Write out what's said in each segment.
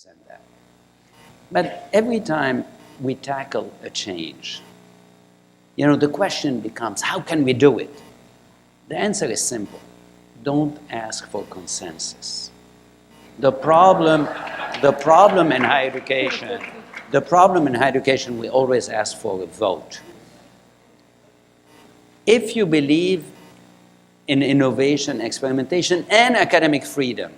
and that. But every time we tackle a change, the question becomes, how can we do it? The answer is simple. Don't ask for consensus. The problem in higher education, we always ask for a vote. If you believe in innovation, experimentation, and academic freedom,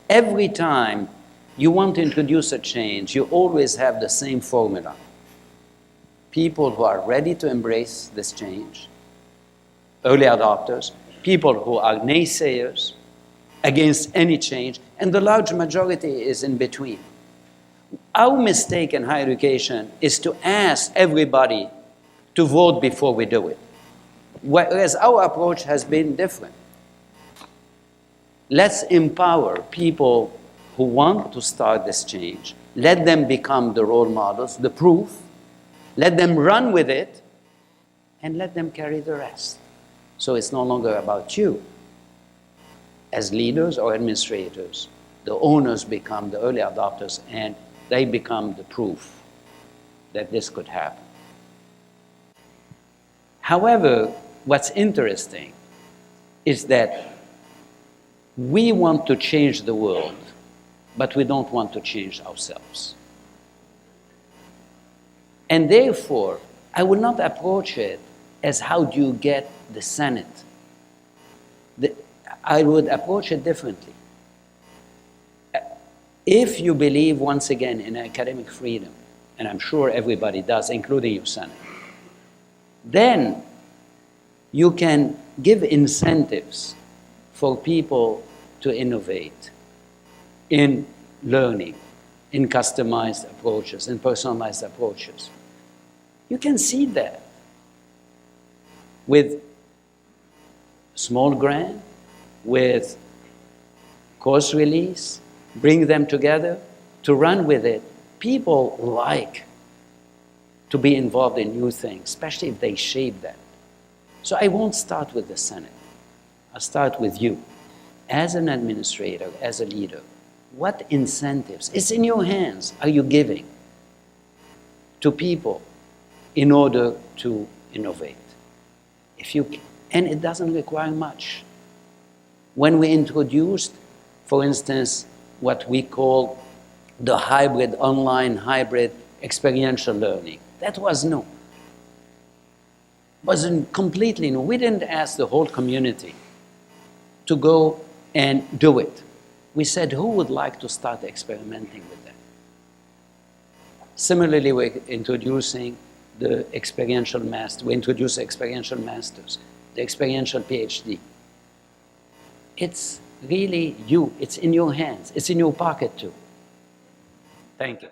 every time you want to introduce a change, you always have the same formula. People who are ready to embrace this change, early adopters, people who are naysayers against any change, and the large majority is in between. Our mistake in higher education is to ask everybody to vote before we do it, whereas our approach has been different. Let's empower people who want to start this change. Let them become the role models, the proof. Let them run with it, and let them carry the rest. So it's no longer about you. As leaders or administrators, the owners become the early adopters, and they become the proof that this could happen. However, what's interesting is that we want to change the world, but we don't want to change ourselves. And therefore, I will not approach it as how do you get the Senate. I would approach it differently. If you believe, once again, in academic freedom, and I'm sure everybody does, including your Senate, then you can give incentives for people to innovate in learning, in customized approaches, in personalized approaches. You can see that with small grant, with course release, bring them together to run with it. People like to be involved in new things, especially if they shape that. So I won't start with the Senate. I'll start with you. As an administrator, as a leader, what incentives, it's in your hands, are you giving to people in order to innovate? And it doesn't require much. When we introduced, for instance, what we call the online hybrid experiential learning, that was new. Wasn't completely new. We didn't ask the whole community to go and do it. We said, who would like to start experimenting with that? Similarly, we're introducing the experiential master. We introduce experiential masters, the experiential PhD. It's really you. It's in your hands. It's in your pocket too. Thank you.